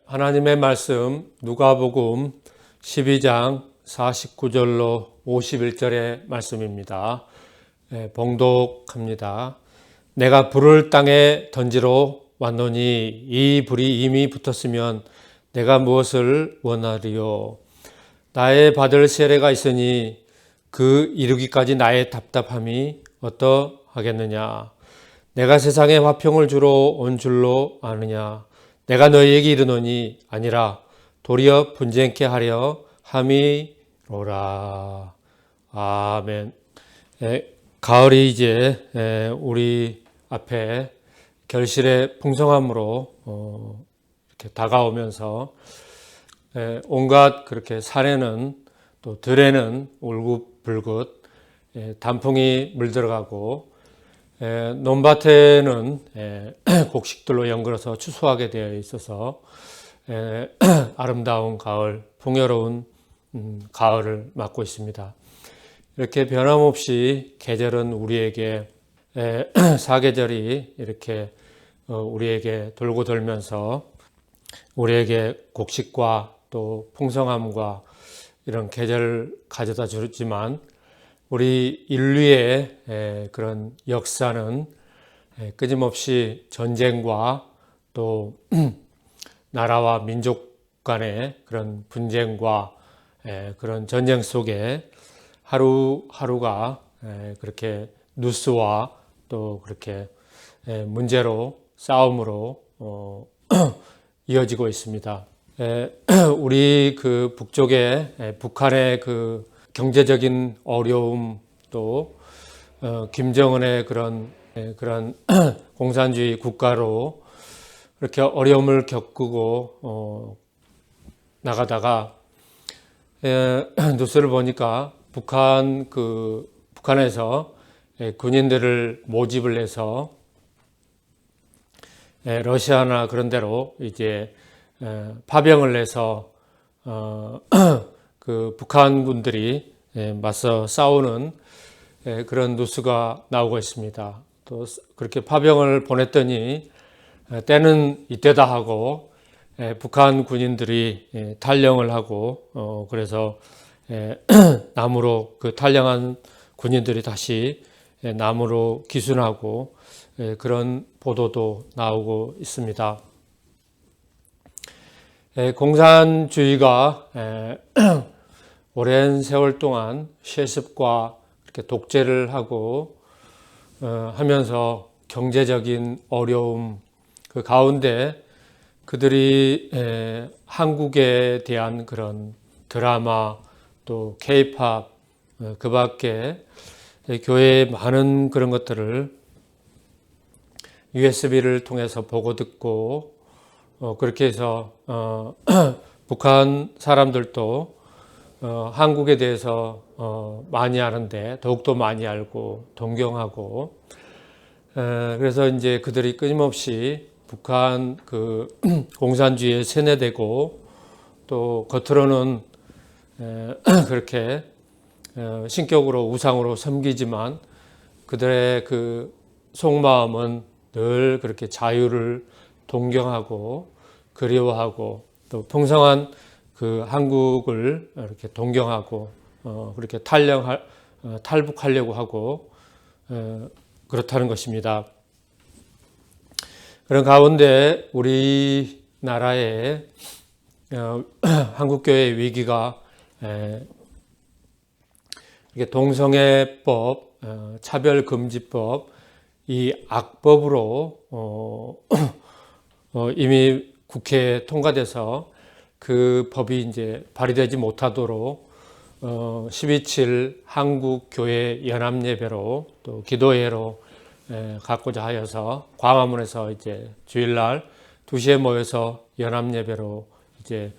하나님의 말씀 누가복음 12장 49절로 51절의 말씀입니다. 봉독합니다. 내가 불을 땅에 던지러 왔노니 이 불이 이미 붙었으면 내가 무엇을 원하리요? 나의 받을 세례가 있으니 그 이루기까지 나의 답답함이 어떠하겠느냐? 내가 세상에 화평을 주러 온 줄로 아느냐? 내가 너희에게 이르노니 아니라 도리어 분쟁케 하려 함이로라. 아멘. 가을이 이제 우리 앞에 결실의 풍성함으로 이렇게 다가오면서 온갖 그렇게 산에는 또 들에는 울긋불긋 단풍이 물들어가고 논밭에는 곡식들로 연글어서 추수하게 되어 있어서 아름다운 가을, 풍요로운 가을을 맞고 있습니다. 이렇게 변함없이 계절은 우리에게 사계절이 이렇게 우리에게 돌고 돌면서 우리에게 곡식과 또 풍성함과 이런 계절을 가져다 주지만 우리 인류의 그런 역사는 끊임없이 전쟁과 또 나라와 민족 간의 그런 분쟁과 그런 전쟁 속에 하루하루가 그렇게 뉴스와 또 그렇게 문제로 싸움으로 이어지고 있습니다. 우리 그 북쪽에 북한의 그 경제적인 어려움 또 김정은의 그런 공산주의 국가로 이렇게 어려움을 겪고 나가다가 뉴스를 보니까 북한에서 군인들을 모집을 해서 러시아나 그런 데로 이제 파병을 해서 그 북한군들이 맞서 싸우는 그런 뉴스가 나오고 있습니다. 또 그렇게 파병을 보냈더니 때는 이때다 하고 북한 군인들이 탈영을 하고 그래서 남으로 그 탈영한 군인들이 다시 남으로 기순하고 그런 보도도 나오고 있습니다. 공산주의가 오랜 세월 동안 세습과 이렇게 독재를 하고 하면서 경제적인 어려움 그 가운데 그들이 한국에 대한 그런 드라마 또 K-팝 그 밖에 교회의 많은 그런 것들을 USB를 통해서 보고 듣고 그렇게 해서 북한 사람들도 한국에 대해서 많이 아는데 더욱더 많이 알고 동경하고 그래서 이제 그들이 끊임없이 북한 그 공산주의에 세뇌되고 또 겉으로는 그렇게 신격으로 우상으로 섬기지만 그들의 그 속마음은 늘 그렇게 자유를 동경하고 그리워하고 또 풍성한 그 한국을 이렇게 동경하고 그렇게 탈북하려고 하고 그렇다는 것입니다. 그런 가운데 우리나라의 한국교회의 위기가 이게 동성애법, 차별금지법 이 악법으로 이미 국회에 통과돼서 그 법이 이제 발의되지 못하도록 12.7 한국교회 연합예배로 또 기도회로 갖고자 하여서 광화문에서 이제 주일날 2시에 모여서 연합예배로 이제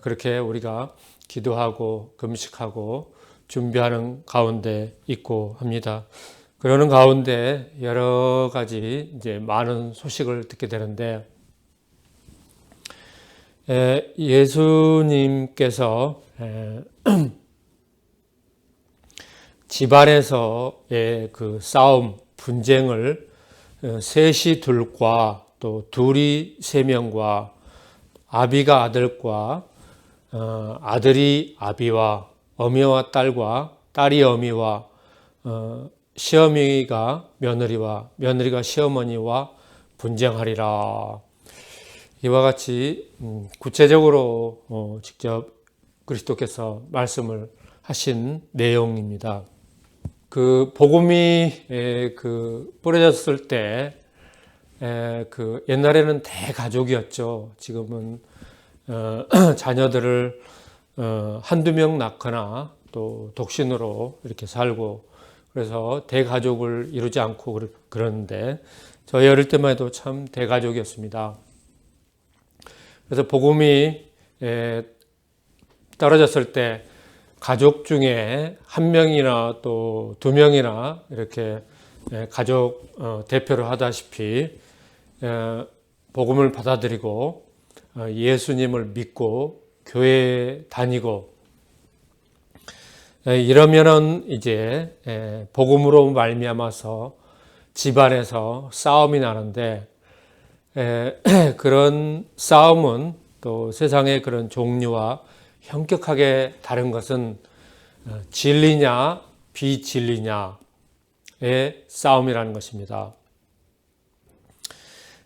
그렇게 우리가 기도하고 금식하고 준비하는 가운데 있고 합니다. 그러는 가운데 여러 가지 이제 많은 소식을 듣게 되는데 예수님께서 집안에서의 그 싸움, 분쟁을 셋이 둘과 또 둘이 세 명과 아비가 아들과 아들이 아비와 어미와 딸과 딸이 어미와 시어미가 며느리와 며느리가 시어머니와 분쟁하리라. 이와 같이 구체적으로 직접 그리스도께서 말씀을 하신 내용입니다. 그 복음이 뿌려졌을 때 옛날에는 대가족이었죠. 지금은 자녀들을 한두 명 낳거나 또 독신으로 이렇게 살고 그래서 대가족을 이루지 않고 그러는데 저희 어릴 때만 해도 참 대가족이었습니다. 그래서 복음이 떨어졌을 때 가족 중에 한 명이나 또 두 명이나 이렇게 가족 대표를 하다시피 복음을 받아들이고 예수님을 믿고 교회에 다니고 이러면은 이제 복음으로 말미암아서 집안에서 싸움이 나는데 그런 싸움은 또 세상의 그런 종류와 현격하게 다른 것은 진리냐 비진리냐의 싸움이라는 것입니다.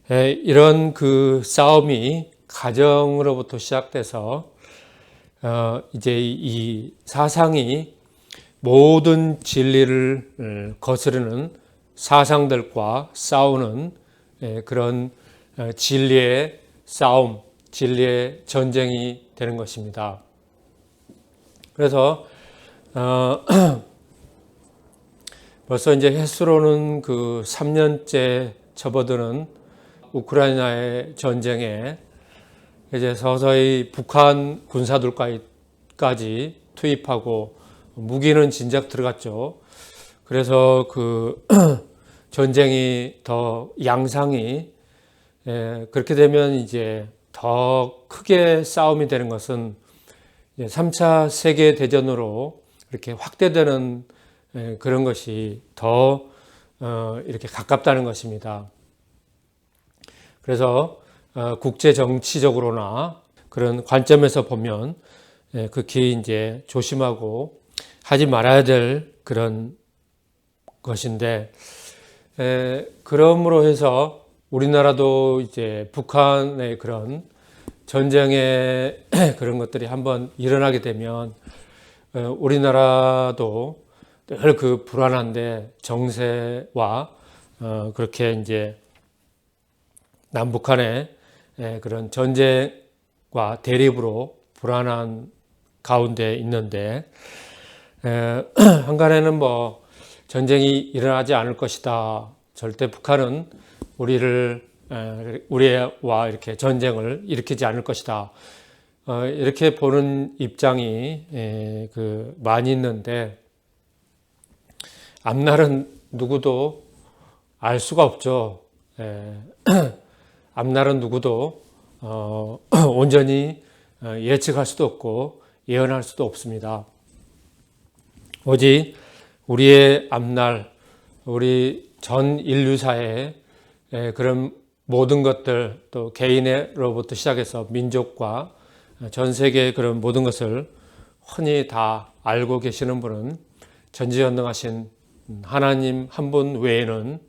이런 그 싸움이 가정으로부터 시작돼서 이제 이 사상이 모든 진리를 거스르는 사상들과 싸우는 그런 진리의 싸움, 진리의 전쟁이 되는 것입니다. 그래서 벌써 이제 횟수로는 그 3년째 접어드는 우크라이나의 전쟁에 이제 서서히 북한 군사들까지 투입하고 무기는 진작 들어갔죠. 그래서 그 전쟁이 더 양상이 그렇게 되면 이제 더 크게 싸움이 되는 것은 3차 세계대전으로 이렇게 확대되는 그런 것이 더 이렇게 가깝다는 것입니다. 그래서 국제 정치적으로나 그런 관점에서 보면 극히 이제 조심하고 하지 말아야 될 그런 것인데 그러므로 해서 우리나라도 이제 북한의 그런 전쟁의 그런 것들이 한번 일어나게 되면 우리나라도 늘 그 불안한데 정세와 그렇게 이제 남북한의 그런 전쟁과 대립으로 불안한 가운데 있는데 한간에는 뭐 전쟁이 일어나지 않을 것이다. 절대 북한은 우리와 이렇게 전쟁을 일으키지 않을 것이다. 이렇게 보는 입장이 많이 있는데 앞날은 누구도 알 수가 없죠. 앞날은 누구도 온전히 예측할 수도 없고 예언할 수도 없습니다. 오직 우리의 앞날, 우리 전 인류사의 그런 모든 것들, 또 개인으로부터 시작해서 민족과 전 세계의 그런 모든 것을 훤히 다 알고 계시는 분은 전지전능하신 하나님 한 분 외에는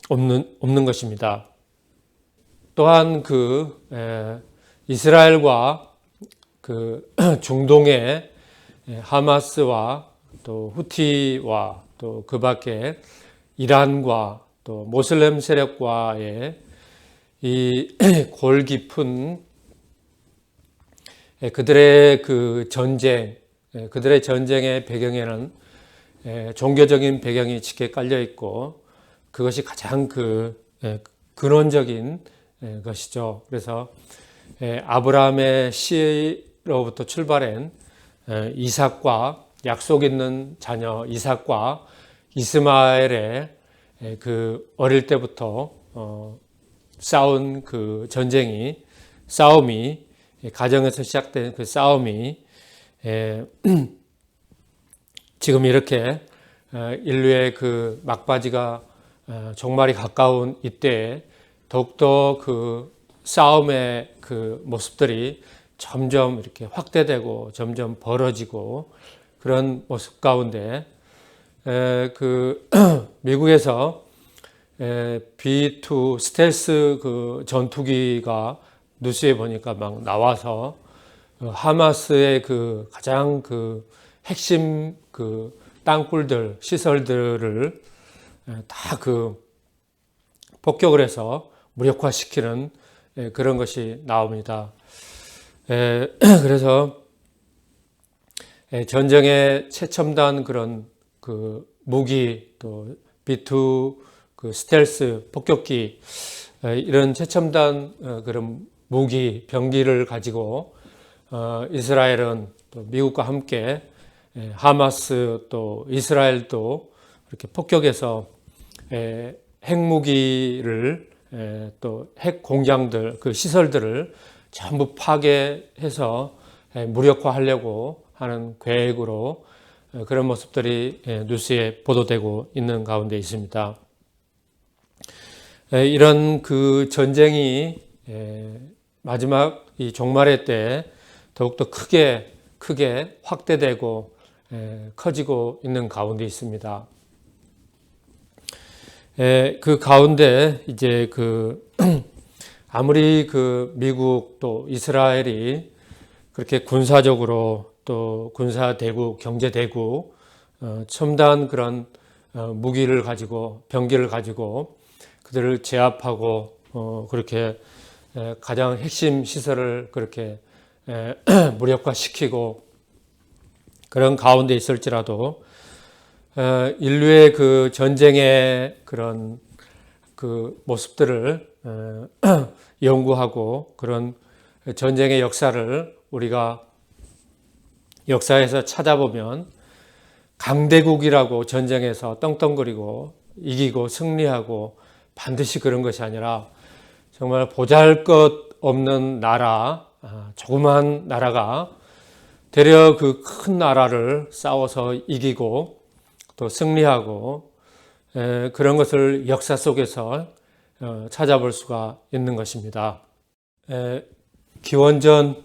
없는 것입니다. 또한 이스라엘과 중동의 하마스와 또 후티와 또 그 밖에 이란과 또 모슬렘 세력과의 이 골 깊은 그들의 그 전쟁, 그들의 전쟁의 배경에는 종교적인 배경이 짙게 깔려 있고 그것이 가장 근원적인 것이죠. 그래서 아브라함의 씨로부터 출발한 이삭과 약속 있는 자녀 이삭과 이스마엘의 그 어릴 때부터 싸운 그 싸움이 가정에서 시작된 그 싸움이 지금 이렇게 인류의 그 막바지가 종말이 가까운 이때에 더욱더 그 싸움의 그 모습들이 점점 이렇게 확대되고 점점 벌어지고 그런 모습 가운데 그 미국에서 B2 스텔스 그 전투기가 뉴스에 보니까 막 나와서 하마스의 그 가장 그 핵심 그 땅굴들 시설들을 다 그 폭격을 해서 무력화시키는 그런 것이 나옵니다. 그래서 전쟁의 최첨단 그런 그 무기 또 B2 그 스텔스 폭격기 이런 최첨단 그런 무기 병기를 가지고 이스라엘은 또 미국과 함께 하마스 또 이스라엘도 이렇게 폭격해서 핵무기를 또 핵 공장들 그 시설들을 전부 파괴해서 무력화하려고 하는 계획으로 그런 모습들이 뉴스에 보도되고 있는 가운데 있습니다. 이런 그 전쟁이 마지막 이 종말의 때 더욱더 크게 확대되고 커지고 있는 가운데 있습니다. 그 가운데 이제 그 아무리 그 미국 또 이스라엘이 그렇게 군사적으로 또 군사대국, 경제대국, 첨단 그런 무기를 가지고 병기를 가지고 그들을 제압하고 그렇게 가장 핵심 시설을 그렇게 무력화시키고 그런 가운데 있을지라도 인류의 그 전쟁의 그런 그 모습들을 연구하고 그런 전쟁의 역사를 우리가 역사에서 찾아보면 강대국이라고 전쟁에서 떵떵거리고 이기고 승리하고 반드시 그런 것이 아니라 정말 보잘것없는 나라, 조그만 나라가 되려 그 큰 나라를 싸워서 이기고 또 승리하고 그런 것을 역사 속에서 찾아볼 수가 있는 것입니다. 기원전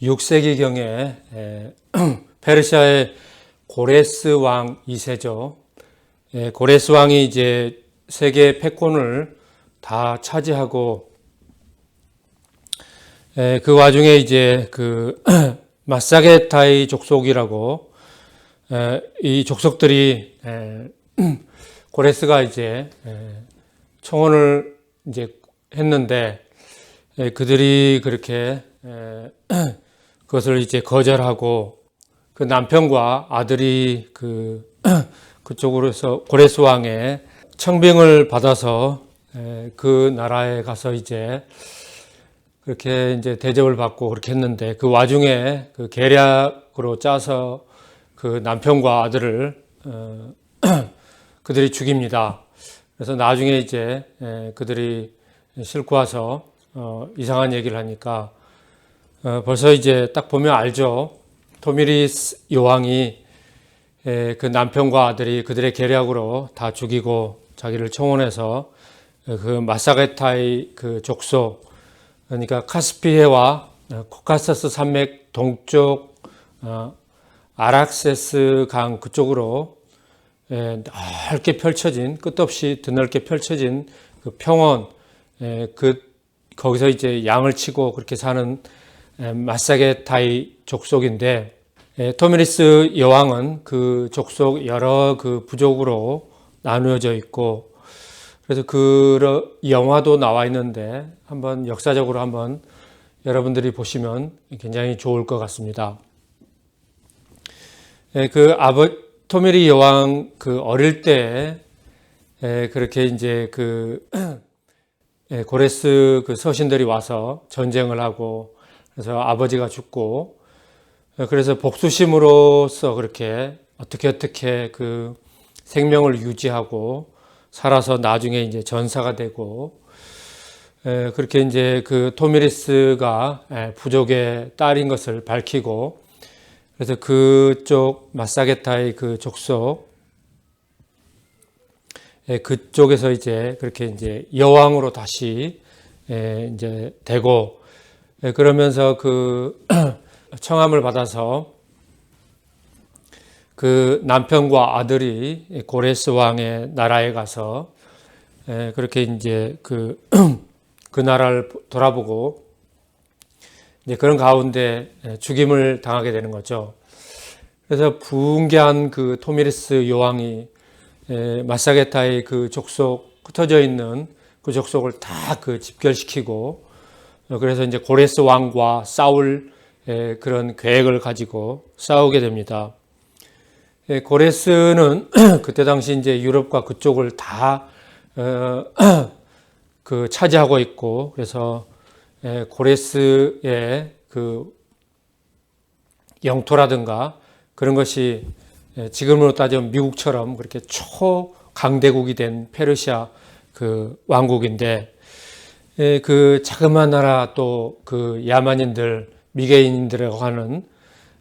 6세기경에 페르시아의 고레스 왕 2세죠. 고레스 왕이 이제 세계 패권을 다 차지하고 그 와중에 이제 그 마사게타이 족속이라고 이 족속들이 고레스가 이제 청혼을 이제 했는데 그들이 그렇게 그것을 이제 거절하고 그 남편과 아들이 그쪽으로서 고레스 왕의 청빙을 받아서 그 나라에 가서 이제 그렇게 이제 대접을 받고 그렇게 했는데 그 와중에 그 계략으로 짜서 그 남편과 아들을 그들이 죽입니다. 그래서 나중에 이제 그들이 싣고 와서 이상한 얘기를 하니까 벌써 이제 딱 보면 알죠. 토미리스 여왕이 그 남편과 아들이 그들의 계략으로 다 죽이고 자기를 청혼해서 그 마사게타이 그 족속 그러니까 카스피해와 코카서스 산맥 동쪽 아락세스 강 그쪽으로 넓게 펼쳐진 끝없이 드넓게 펼쳐진 그 평원 거기서 이제 양을 치고 그렇게 사는 마사게타이 족속인데 토미리스 여왕은 그 족속 여러 그 부족으로 나누어져 있고 그래서 그 영화도 나와 있는데 한번 역사적으로 한번 여러분들이 보시면 굉장히 좋을 것 같습니다. 토미리 여왕 그 어릴 때 그렇게 이제 그 고레스 그 서신들이 와서 전쟁을 하고 그래서 아버지가 죽고 그래서 복수심으로써 그렇게 어떻게 그 생명을 유지하고 살아서 나중에 이제 전사가 되고 그렇게 이제 그 토미리스가 부족의 딸인 것을 밝히고 그래서 그쪽 마사게타의 그 족속 그쪽에서 이제 그렇게 이제 여왕으로 다시 이제 되고, 그러면서 그 청함을 받아서 그 남편과 아들이 고레스 왕의 나라에 가서 그렇게 이제 그 나라를 돌아보고 이제 그런 가운데 죽임을 당하게 되는 거죠. 그래서 붕괴한 그 토미리스 여왕이 마사게타의 그 족속, 흩어져 있는 그 족속을 다 그 집결시키고, 그래서 이제 고레스 왕과 싸울 그런 계획을 가지고 싸우게 됩니다. 고레스는 그때 당시 이제 유럽과 그쪽을 다 그 차지하고 있고, 그래서 고레스의 그 영토라든가 그런 것이 지금으로 따지면 미국처럼 그렇게 초강대국이 된 페르시아 그 왕국인데, 그 자그마한 나라 또 그 야만인들, 미개인들이라고 하는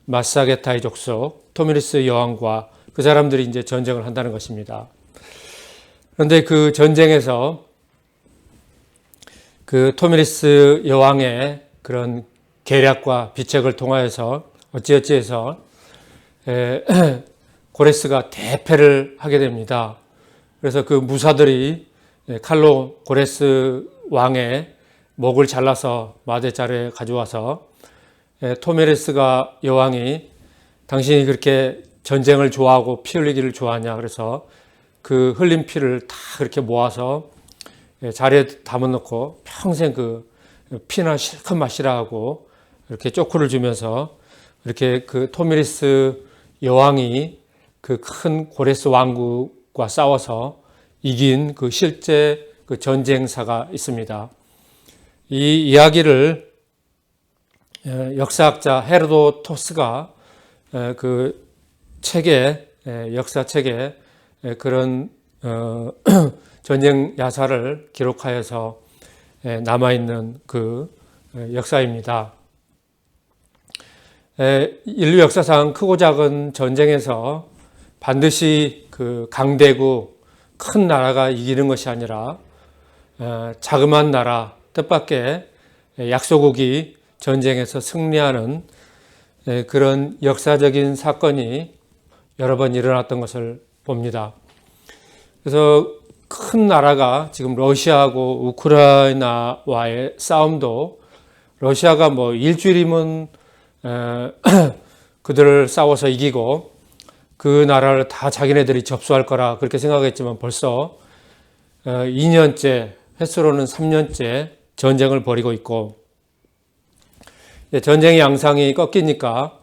마사게타의 족속, 토미리스 여왕과 그 사람들이 이제 전쟁을 한다는 것입니다. 그런데 그 전쟁에서 그 토미리스 여왕의 그런 계략과 비책을 통하여서 어찌어찌해서 고레스가 대패를 하게 됩니다. 그래서 그 무사들이 칼로 고레스 왕의 목을 잘라서 마대자루에 가져와서 토미리스가 여왕이 당신이 그렇게 전쟁을 좋아하고 피 흘리기를 좋아하냐, 그래서 그 흘린 피를 다 그렇게 모아서 자리에 담아놓고 평생 그 피나 실컷 마시라 하고 이렇게 쪼크를 주면서 이렇게 그 토미리스 여왕이 그 큰 고레스 왕국과 싸워서 이긴 그 실제 그 전쟁사가 있습니다. 이 이야기를 역사학자 헤로도토스가 그 책에, 역사책에 그런 전쟁 야사를 기록하여서 남아있는 그 역사입니다. 인류 역사상 크고 작은 전쟁에서 반드시 그 강대국, 큰 나라가 이기는 것이 아니라 자그마한 나라, 뜻밖의 약소국이 전쟁에서 승리하는 그런 역사적인 사건이 여러 번 일어났던 것을 봅니다. 그래서 큰 나라가 지금 러시아하고 우크라이나와의 싸움도 러시아가 뭐 일주일이면 그들을 싸워서 이기고 그 나라를 다 자기네들이 접수할 거라 그렇게 생각했지만 벌써 2년째, 횟수로는 3년째 전쟁을 벌이고 있고, 전쟁의 양상이 꺾이니까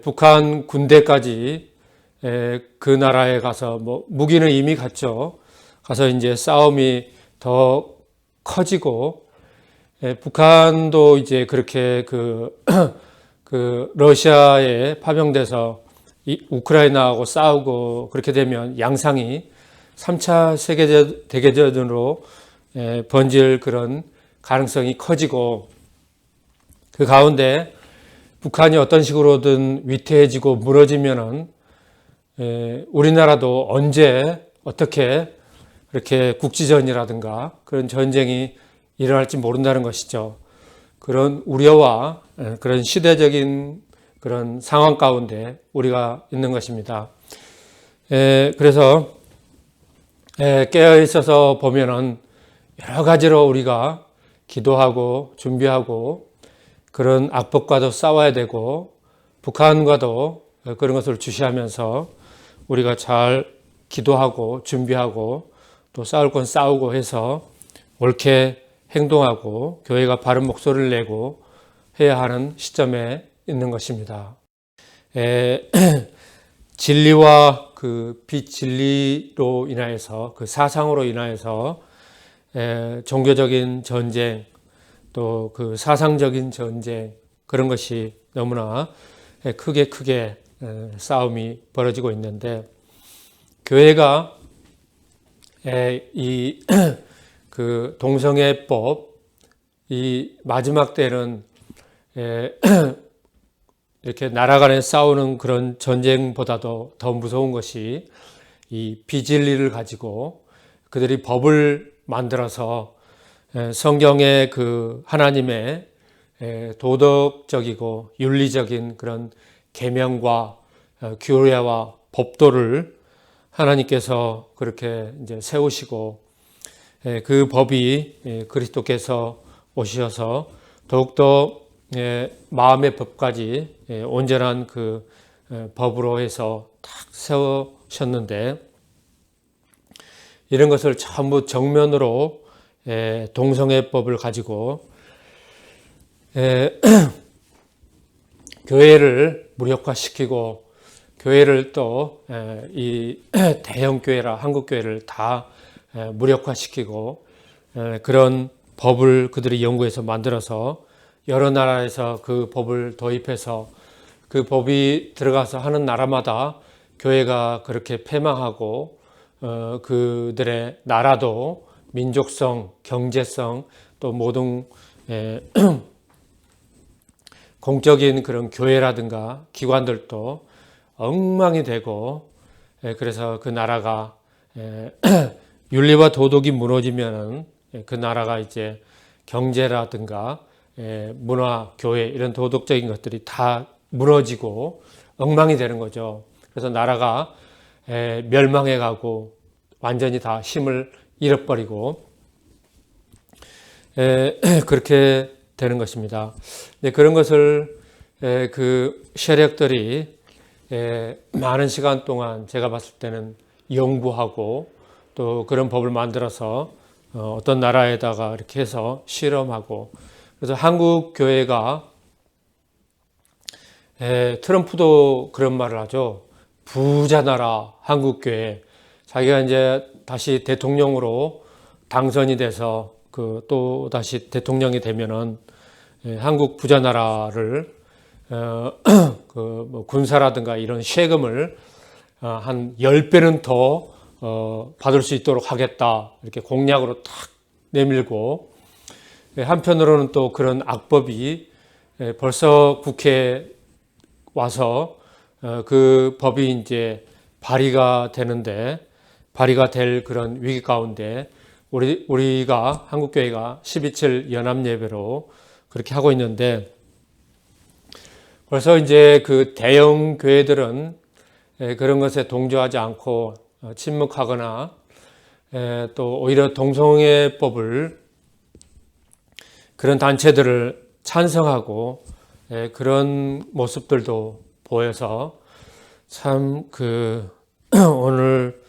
북한 군대까지 그 나라에 가서 뭐 무기는 이미 갔죠. 가서 이제 싸움이 더 커지고, 북한도 이제 그렇게 그 러시아에 파병돼서 우크라이나하고 싸우고 그렇게 되면 양상이 3차 세계대전으로 번질 그런 가능성이 커지고, 그 가운데 북한이 어떤 식으로든 위태해지고 무너지면은 우리나라도 언제 어떻게 그렇게 국지전이라든가 그런 전쟁이 일어날지 모른다는 것이죠. 그런 우려와 그런 시대적인 그런 상황 가운데 우리가 있는 것입니다. 그래서 깨어 있어서 보면은 여러 가지로 우리가 기도하고 준비하고 그런 악법과도 싸워야 되고 북한과도 그런 것을 주시하면서 우리가 잘 기도하고 준비하고 또 싸울 건 싸우고 해서 옳게 행동하고 교회가 바른 목소리를 내고 해야 하는 시점에 있는 것입니다. 진리와 그 비진리로 인하여서, 그 사상으로 인하여서 종교적인 전쟁, 또 그 사상적인 전쟁, 그런 것이 너무나 크게 싸움이 벌어지고 있는데, 교회가 이 그 동성애법, 이 마지막 때는 이렇게 나라 간에 싸우는 그런 전쟁보다도 더 무서운 것이 이 비진리를 가지고 그들이 법을 만들어서 성경의 그 하나님의 도덕적이고 윤리적인 그런 계명과 규례와 법도를 하나님께서 그렇게 이제 세우시고 그 법이 그리스도께서 오셔서 더욱더 마음의 법까지 온전한 그 법으로 해서 딱 세우셨는데, 이런 것을 전부 정면으로 동성애법을 가지고 교회를 무력화시키고, 교회를 또 이 대형 교회라 한국 교회를 다 무력화시키고, 그런 법을 그들이 연구해서 만들어서 여러 나라에서 그 법을 도입해서 그 법이 들어가서 하는 나라마다 교회가 그렇게 폐망하고 그들의 나라도 민족성, 경제성, 또 모든 공적인 그런 교회라든가 기관들도 엉망이 되고, 그래서 그 나라가 윤리와 도덕이 무너지면은 그 나라가 이제 경제라든가 문화, 교회 이런 도덕적인 것들이 다 무너지고 엉망이 되는 거죠. 그래서 나라가 멸망해 가고 완전히 다 힘을 잃어버리고 그렇게 되는 것입니다. 그런 것을 그 세력들이 많은 시간 동안 제가 봤을 때는 연구하고 또 그런 법을 만들어서 어떤 나라에다가 이렇게 해서 실험하고, 그래서 한국 교회가 트럼프도 그런 말을 하죠. 부자 나라 한국 교회. 자기가 이제 다시 대통령으로 당선이 돼서 그 또 다시 대통령이 되면은 한국 부자 나라를 그 군사라든가 이런 세금을 한 10배는 더 받을 수 있도록 하겠다, 이렇게 공약으로 탁 내밀고, 한편으로는 또 그런 악법이 벌써 국회에 와서 그 법이 이제 발의가 되는데, 발의가 될 그런 위기 가운데 우리가 한국교회가 12.7 연합예배로 그렇게 하고 있는데, 벌써 이제 그 대형 교회들은 그런 것에 동조하지 않고 침묵하거나 또 오히려 동성애법을 그런 단체들을 찬성하고 그런 모습들도 보여서 참 그 오늘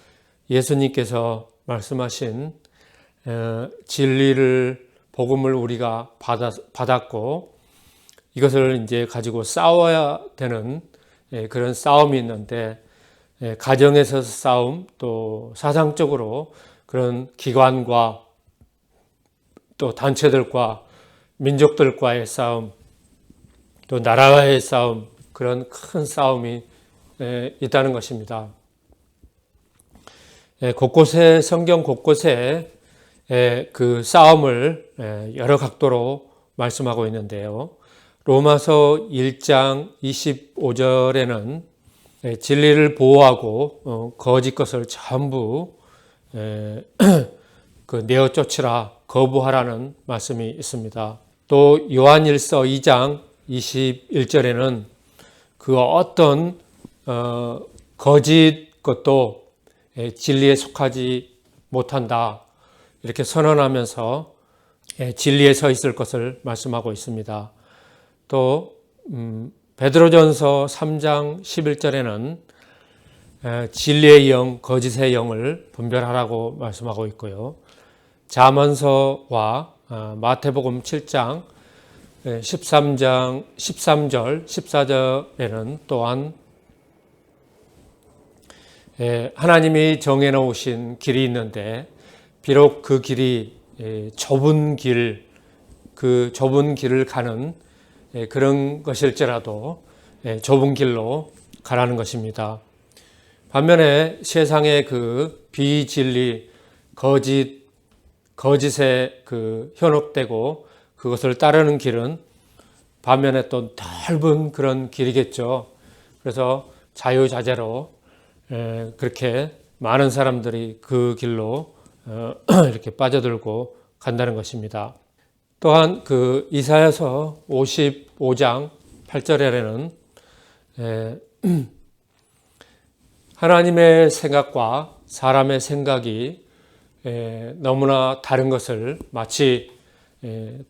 예수님께서 말씀하신 진리를 복음을 우리가 받았고 이것을 이제 가지고 싸워야 되는 그런 싸움이 있는데, 가정에서 싸움, 또 사상적으로 그런 기관과 또 단체들과 민족들과의 싸움, 또 나라와의 싸움, 그런 큰 싸움이 있다는 것입니다. 곳곳에, 성경 곳곳에 그 싸움을 여러 각도로 말씀하고 있는데요. 로마서 1장 25절에는 진리를 보호하고 거짓 것을 전부 그 내어 쫓으라, 거부하라는 말씀이 있습니다. 또 요한일서 2장 21절에는 그 어떤 거짓 것도 진리에 속하지 못한다, 이렇게 선언하면서 진리에 서 있을 것을 말씀하고 있습니다. 또 베드로전서 3장 11절에는 진리의 영, 거짓의 영을 분별하라고 말씀하고 있고요. 잠언서와 마태복음 7장 13절, 14절에는 또한 하나님이 정해놓으신 길이 있는데, 비록 그 길이 좁은 길, 그 좁은 길을 가는 그런 것일지라도 좁은 길로 가라는 것입니다. 반면에 세상의 그 비진리, 거짓에 그 현혹되고 그것을 따르는 길은 반면에 또 넓은 그런 길이겠죠. 그래서 자유자재로 그렇게 많은 사람들이 그 길로 이렇게 빠져들고 간다는 것입니다. 또한 그 이사야서 55장 8절에는 하나님의 생각과 사람의 생각이 너무나 다른 것을, 마치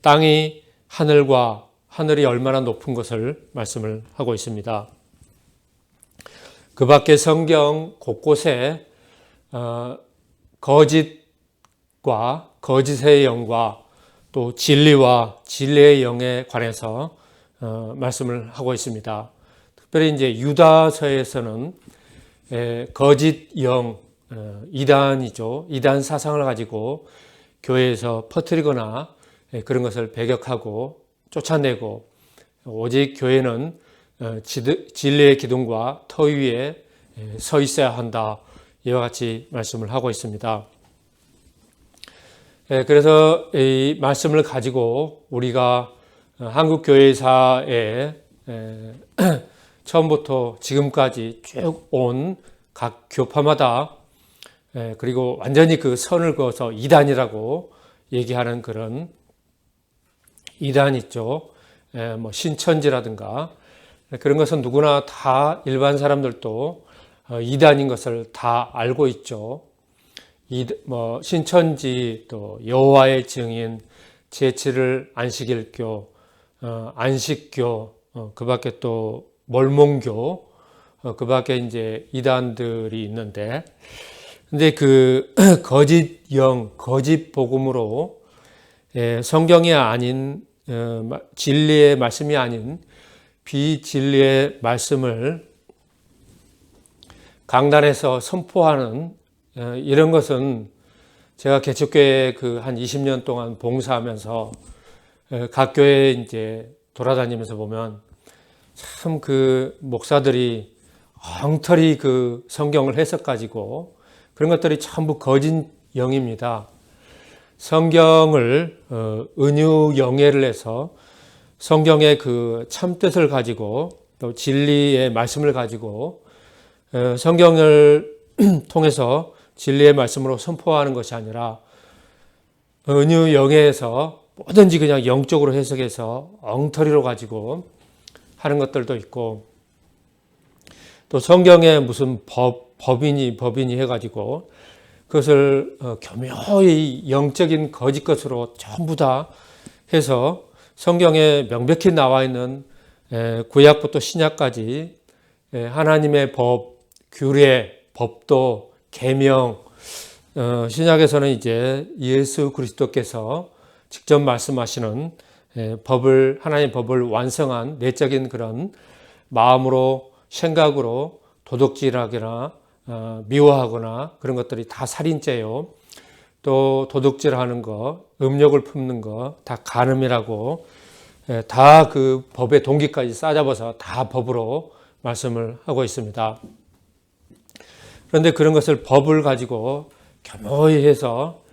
땅이 하늘과 하늘이 얼마나 높은 것을 말씀을 하고 있습니다. 그 밖에 성경 곳곳에 거짓과 거짓의 영과 또 진리와 진리의 영에 관해서 말씀을 하고 있습니다. 특별히 이제 유다서에서는 거짓 영, 이단이죠. 이단 사상을 가지고 교회에서 퍼뜨리거나 그런 것을 배격하고 쫓아내고, 오직 교회는 진리의 기둥과 터 위에 서 있어야 한다, 이와 같이 말씀을 하고 있습니다. 그래서 이 말씀을 가지고 우리가 한국 교회사에 처음부터 지금까지 쭉 온 각 교파마다, 그리고 완전히 그 선을 그어서 이단이라고 얘기하는 그런 이단 있죠. 뭐 신천지라든가 그런 것은 누구나 다, 일반 사람들도 이단인 것을 다 알고 있죠. 뭐 신천지, 또 여호와의 증인, 제7일 안식일교, 안식교, 그 밖에 또 몰몬교, 그 밖에 이제 이단들이 있는데, 근데 그 거짓 영, 거짓 복음으로 성경이 아닌, 진리의 말씀이 아닌 비진리의 말씀을 강단에서 선포하는 이런 것은, 제가 개척교회 그 한 20년 동안 봉사하면서 각 교회에 이제 돌아다니면서 보면 참 그 목사들이 엉터리 그 성경을 해석 가지고 그런 것들이 전부 거짓 영입니다. 성경을 은유 영예를 해서 성경의 그 참뜻을 가지고 또 진리의 말씀을 가지고 성경을 통해서 진리의 말씀으로 선포하는 것이 아니라 은유 영예에서 뭐든지 그냥 영적으로 해석해서 엉터리로 가지고 하는 것들도 있고, 또 성경에 무슨 법이니 해가지고 그것을 교묘히 영적인 거짓 것으로 전부 다 해서 성경에 명백히 나와 있는 구약부터 신약까지 하나님의 법, 규례, 법도, 계명, 신약에서는 이제 예수 그리스도께서 직접 말씀하시는 법을, 하나님의 법을 완성한 내적인 그런 마음으로, 생각으로 도둑질하거나 미워하거나 그런 것들이 다 살인죄요. 또 도둑질하는 거, 음욕을 품는 거 다 간음이라고, 다 그 법의 동기까지 싸잡아서 다 법으로 말씀을 하고 있습니다. 그런데 그런 것을 법을 가지고 교묘히 해서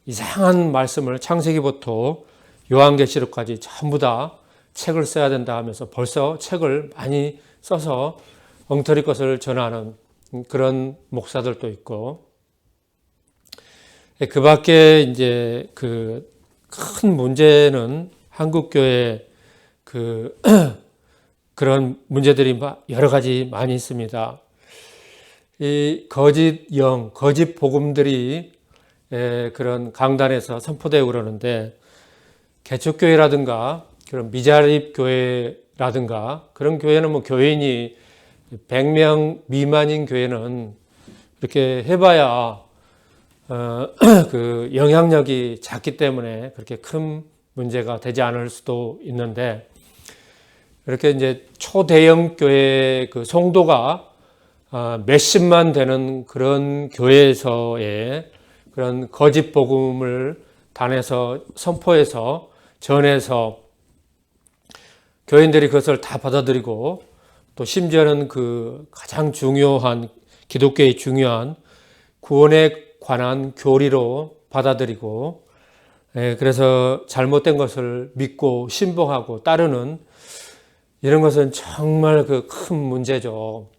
이상한 말씀을 창세기부터 요한계시록까지 전부 다 책을 써야 된다 하면서 벌써 책을 많이 써서 엉터리 것을 전하는 그런 목사들도 있고, 그 밖에 이제 그 큰 문제는 한국교회 그런 문제들이 여러 가지 많이 있습니다. 이 거짓 영, 거짓 복음들이 그런 강단에서 선포되고 그러는데, 개척교회라든가 그런 미자립 교회라든가 그런 교회는 뭐 교인이 100명 미만인 교회는 이렇게 해봐야 그 영향력이 작기 때문에 그렇게 큰 문제가 되지 않을 수도 있는데, 이렇게 이제 초대형 교회 그 성도가 몇십만 되는 그런 교회에서의 그런 거짓 복음을 단에서 선포해서 전해서 교인들이 그것을 다 받아들이고, 또 심지어는 그 가장 중요한, 기독교의 중요한 구원에 관한 교리로 받아들이고, 그래서 잘못된 것을 믿고 신봉하고 따르는 이런 것은 정말 그 큰 문제죠.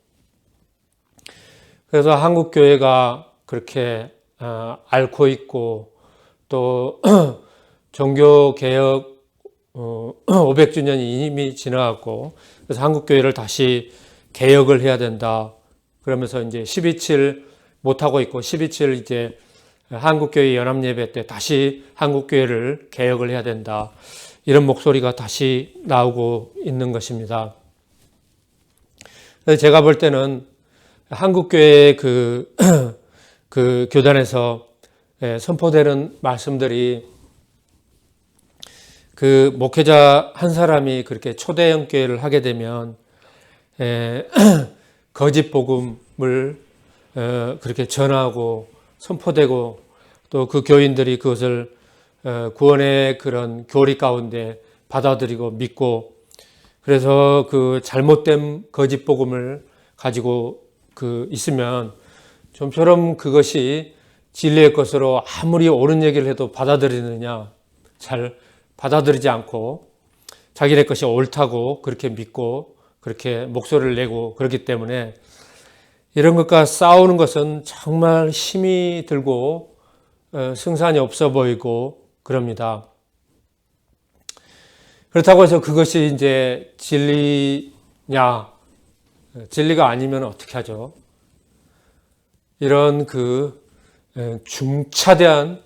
그래서 한국 교회가 그렇게 앓고 있고, 또 종교개혁 500주년이 이미 지나갔고, 그래서 한국교회를 다시 개혁을 해야 된다. 그러면서 이제 12.7 못하고 있고, 12.7 이제 한국교회 연합예배 때 다시 한국교회를 개혁을 해야 된다. 이런 목소리가 다시 나오고 있는 것입니다. 그래서 제가 볼 때는 한국교회 그 교단에서 선포되는 말씀들이 그 목회자 한 사람이 그렇게 초대형 교회를 하게 되면 거짓 복음을 그렇게 전하고 선포되고 또 그 교인들이 그것을 구원의 그런 교리 가운데 받아들이고 믿고 그래서 그 잘못된 거짓 복음을 가지고 있으면 좀처럼 그것이 진리의 것으로 아무리 옳은 얘기를 해도 받아들이느냐, 잘 받아들이지 않고 자기네 것이 옳다고 그렇게 믿고 그렇게 목소리를 내고 그렇기 때문에 이런 것과 싸우는 것은 정말 힘이 들고 승산이 없어 보이고 그럽니다. 그렇다고 해서 그것이 이제 진리냐, 진리가 아니면 어떻게 하죠? 이런 중차대한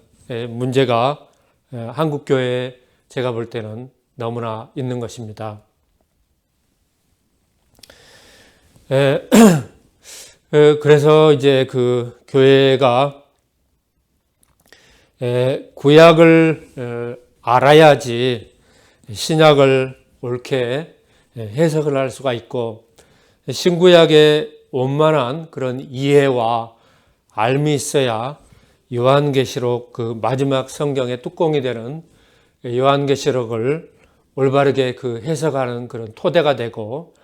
문제가 한국교회에 제가 볼 때는 너무나 있는 것입니다. 그래서 이제 그 교회가 구약을 알아야지 신약을 옳게 해석을 할 수가 있고 신구약의 원만한 그런 이해와 알미 있어야 요한계시록 그 마지막 성경의 뚜껑이 되는 요한계시록을 올바르게 해석하는 그런 토대가 되고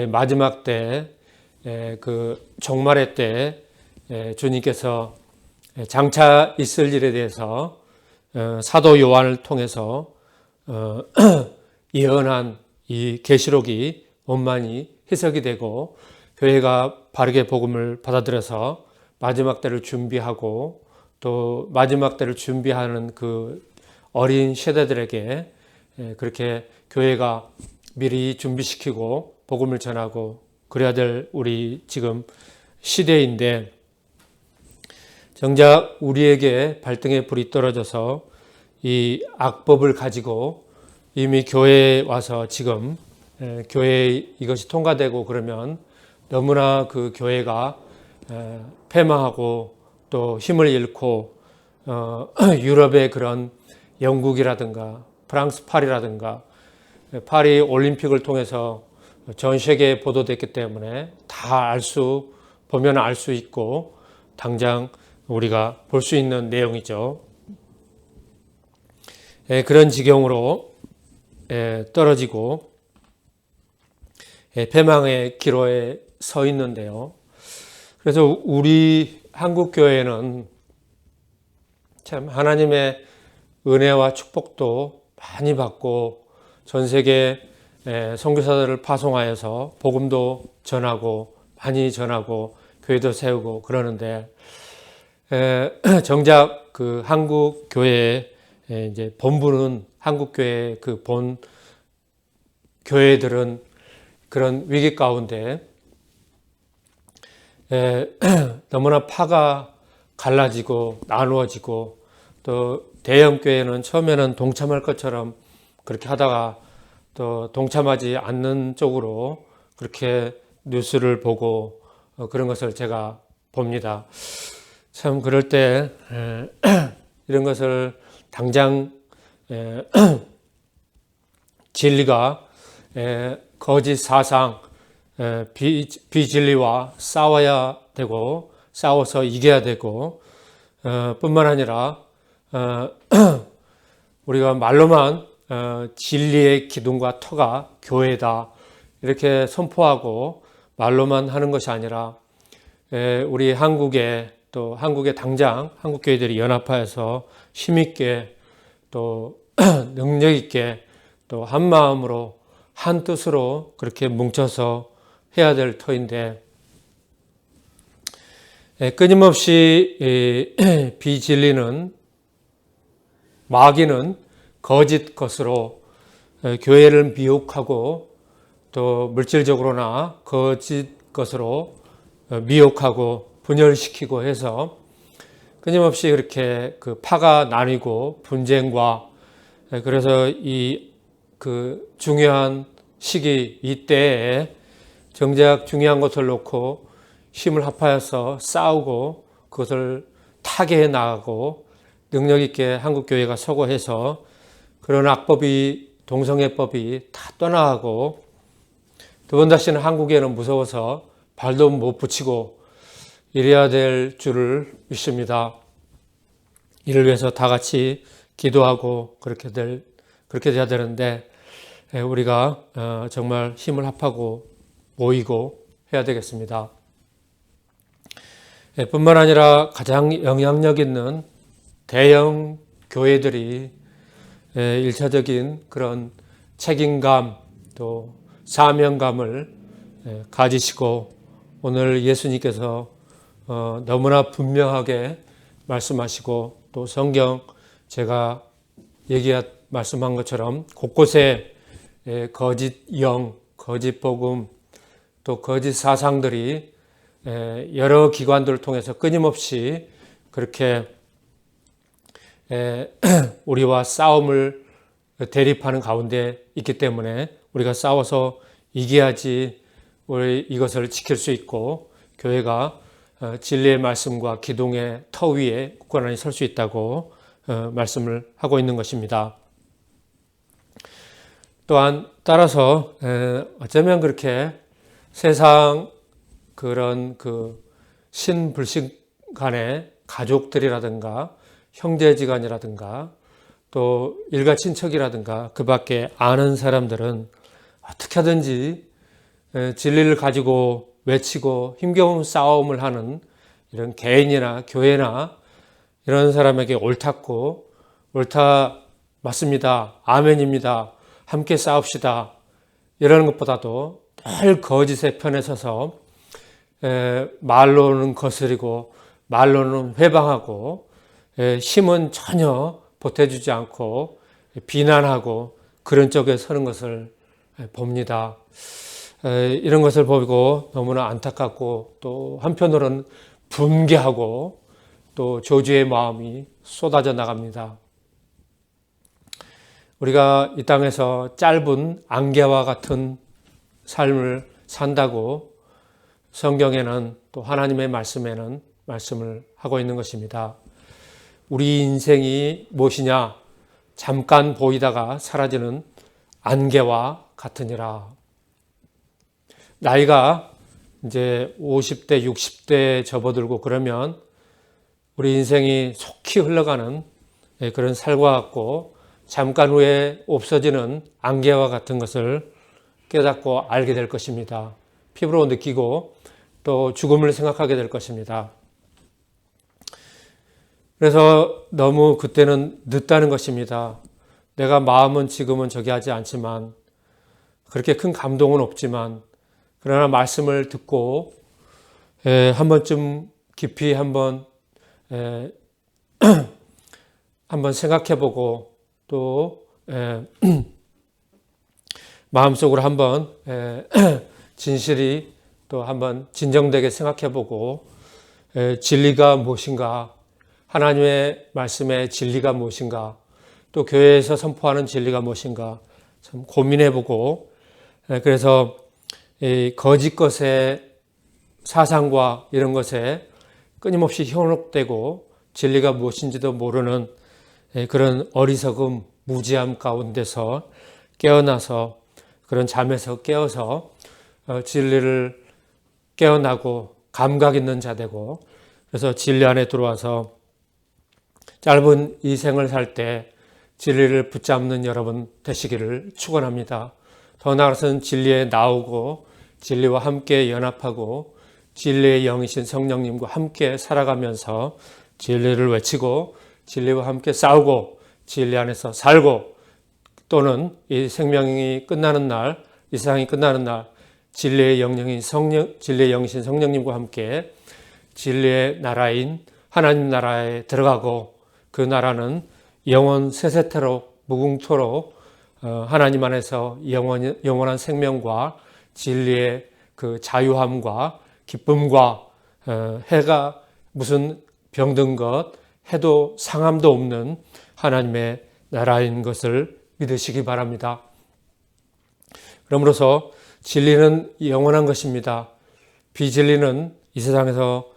마지막 때 종말의 때 주님께서 장차 있을 일에 대해서 사도 요한을 통해서 예언한 이 계시록이 원만히 해석이 되고 교회가 바르게 복음을 받아들여서 마지막 때를 준비하고 또 마지막 때를 준비하는 그 어린 세대들에게 그렇게 교회가 미리 준비시키고 복음을 전하고 그래야 될 우리 지금 시대인데 정작 우리에게 발등에 불이 떨어져서 이 악법을 가지고 이미 교회에 와서 지금 교회에 이것이 통과되고 그러면 너무나 그 교회가 패망하고 또 힘을 잃고 유럽의 그런 영국이라든가 프랑스 파리라든가 파리 올림픽을 통해서 전 세계에 보도됐기 때문에 다 보면 알 수 있고 당장 우리가 볼 수 있는 내용이죠. 그런 지경으로 떨어지고 패망의 기로에 서 있는데요. 그래서 우리 한국교회는 참 하나님의 은혜와 축복도 많이 받고 전 세계 선교사들을 파송하여서 복음도 전하고 많이 전하고 교회도 세우고 그러는데 정작 그 한국 교회의 이제 본부는 한국 교회의 그 본 교회들은 그런 위기 가운데 너무나 파가 갈라지고 나누어지고 또 대형 교회는 처음에는 동참할 것처럼 그렇게 하다가 또 동참하지 않는 쪽으로 그렇게 뉴스를 보고 그런 것을 제가 봅니다. 참 그럴 때 이런 것을 당장 진리가 거짓 사상 비진리와 싸워야 되고 싸워서 이겨야 되고 뿐만 아니라 우리가 말로만 진리의 기둥과 터가 교회다 이렇게 선포하고 말로만 하는 것이 아니라 우리 한국에 또 한국의 당장 한국교회들이 연합하여서 힘있게 또 능력있게 또 한마음으로 한 뜻으로 그렇게 뭉쳐서 해야 될 터인데 끊임없이 비진리는 마귀는 거짓 것으로 교회를 미혹하고 또 물질적으로나 거짓 것으로 미혹하고 분열시키고 해서 끊임없이 그렇게 그 파가 나뉘고 분쟁과 그래서 이 그 중요한 시기 이때에 정작 중요한 것을 놓고 힘을 합하여서 싸우고 그것을 타개해 나가고 능력 있게 한국교회가 서고해서 그런 악법이 동성애법이 다 떠나가고 두 번 다시는 한국에는 무서워서 발도 못 붙이고 이래야 될 줄을 믿습니다. 이를 위해서 다 같이 기도하고 그렇게 돼야 되는데 우리가 정말 힘을 합하고 모이고 해야 되겠습니다. 뿐만 아니라 가장 영향력 있는 대형 교회들이 일차적인 그런 책임감 또 사명감을 가지시고 오늘 예수님께서 너무나 분명하게 말씀하시고 또 성경 제가 말씀한 것처럼 곳곳에 거짓 영, 거짓 복음 또 거짓 사상들이 여러 기관들을 통해서 끊임없이 그렇게 우리와 싸움을 대립하는 가운데 있기 때문에 우리가 싸워서 이겨야지 우리 이것을 지킬 수 있고 교회가 진리의 말씀과 기둥의 터 위에 굳건히 설 수 있다고 말씀을 하고 있는 것입니다. 또한 따라서 어쩌면 그렇게 세상 그런 그 신불신 간의 가족들이라든가 형제지간이라든가 또 일가 친척이라든가 그 밖에 아는 사람들은 어떻게 하든지 진리를 가지고 외치고 힘겨운 싸움을 하는 이런 개인이나 교회나 이런 사람에게 옳다고 옳다 맞습니다. 아멘입니다. 함께 싸웁시다. 이러는 것보다도 늘 거짓의 편에 서서 말로는 거스리고 말로는 회방하고 힘은 전혀 보태주지 않고 비난하고 그런 쪽에 서는 것을 봅니다. 이런 것을 보고 너무나 안타깝고 또 한편으로는 분개하고 또 저주의 마음이 쏟아져 나갑니다. 우리가 이 땅에서 짧은 안개와 같은 삶을 산다고 성경에는 또 하나님의 말씀에는 말씀을 하고 있는 것입니다. 우리 인생이 무엇이냐? 잠깐 보이다가 사라지는 안개와 같으니라. 나이가 이제 50대, 60대 접어들고 그러면 우리 인생이 속히 흘러가는 그런 살과 같고 잠깐 후에 없어지는 안개와 같은 것을 깨닫고 알게 될 것입니다. 피부로 느끼고 또 죽음을 생각하게 될 것입니다. 그래서 너무 그때는 늦다는 것입니다. 내가 마음은 지금은 저기 하지 않지만 그렇게 큰 감동은 없지만 그러나 말씀을 듣고 한 번쯤 깊이 한번 생각해보고 또 마음속으로 한번 진실이 또 한번 진정되게 생각해보고 진리가 무엇인가, 하나님의 말씀의 진리가 무엇인가, 또 교회에서 선포하는 진리가 무엇인가 참 고민해보고 그래서 이 거짓 것의 사상과 이런 것에 끊임없이 현혹되고 진리가 무엇인지도 모르는 그런 어리석음, 무지함 가운데서 깨어나서 그런 잠에서 깨어서 진리를 깨어나고 감각 있는 자 되고 그래서 진리 안에 들어와서 짧은 이 생을 살 때 진리를 붙잡는 여러분 되시기를 축원합니다. 더 나아가서는 진리에 나오고 진리와 함께 연합하고 진리의 영이신 성령님과 함께 살아가면서 진리를 외치고 진리와 함께 싸우고 진리 안에서 살고 또는 이 생명이 끝나는 날, 이 세상이 끝나는 날 진리의 영이신 성령님과 함께 진리의 나라인 하나님 나라에 들어가고 그 나라는 영원 세세토록 무궁토록 하나님 안에서 영원한 생명과 진리의 그 자유함과 기쁨과 해가 무슨 병든 것 해도 상함도 없는 하나님의 나라인 것을 믿으시기 바랍니다. 그러므로서 진리는 영원한 것입니다. 비진리는 이 세상에서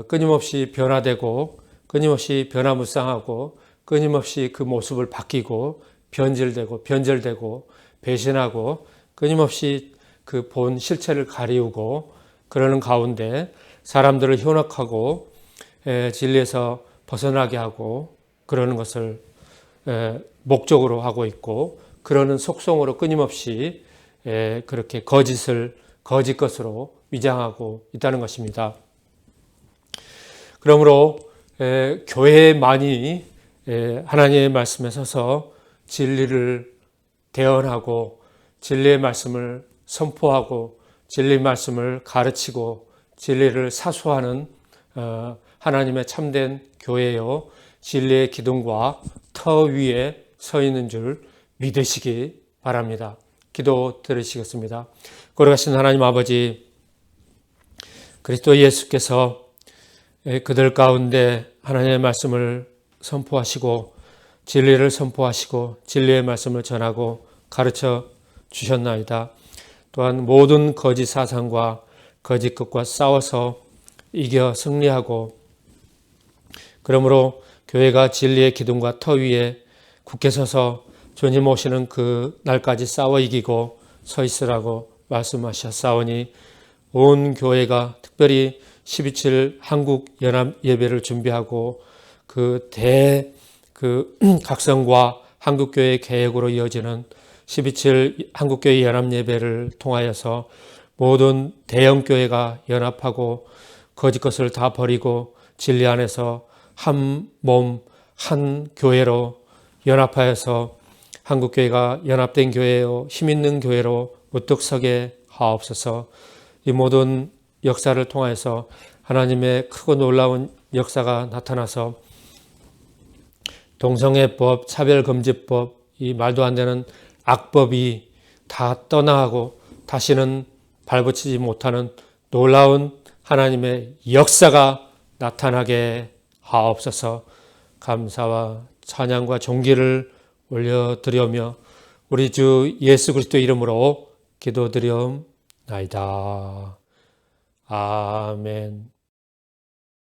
끊임없이 변화되고 끊임없이 변화무쌍하고 끊임없이 그 모습을 바뀌고 변절되고 배신하고 끊임없이 그 본 실체를 가리우고 그러는 가운데 사람들을 현혹하고 진리에서 벗어나게 하고 그러는 것을 목적으로 하고 있고 그러는 속성으로 끊임없이 그렇게 거짓 것으로 위장하고 있다는 것입니다. 그러므로 교회만이 하나님의 말씀에 서서 진리를 대언하고 진리의 말씀을 선포하고 진리의 말씀을 가르치고 진리를 사수하는 하나님의 참된 교회요 진리의 기둥과 터 위에 서 있는 줄 믿으시기 바랍니다. 기도 드리시겠습니다. 거룩하신 하나님 아버지, 그리스도 예수께서 그들 가운데 하나님의 말씀을 선포하시고 진리를 선포하시고 진리의 말씀을 전하고 가르쳐 주셨나이다. 또한 모든 거짓 사상과 거짓 것과 싸워서 이겨 승리하고 그러므로 교회가 진리의 기둥과 터 위에 굳게 서서 주님 오시는 그 날까지 싸워 이기고 서 있으라고 말씀하셨사오니 온 교회가 특별히 12.7 한국 연합 예배를 준비하고 각성과 한국교회 계획으로 이어지는 12.7 한국교회 연합 예배를 통하여서 모든 대형교회가 연합하고 거짓 것을 다 버리고 진리 안에서 한 몸, 한 교회로 연합하여서 한국교회가 연합된 교회요 힘있는 교회로 우뚝 서게 하옵소서. 이 모든 역사를 통하여서 하나님의 크고 놀라운 역사가 나타나서 동성애법, 차별금지법, 이 말도 안 되는 악법이 다 떠나가고 다시는 발붙이지 못하는 놀라운 하나님의 역사가 나타나게 하옵소서. 감사와 찬양과 존귀를 올려드리며 우리 주 예수 그리스도 이름으로 기도드리옵나이다. 아멘.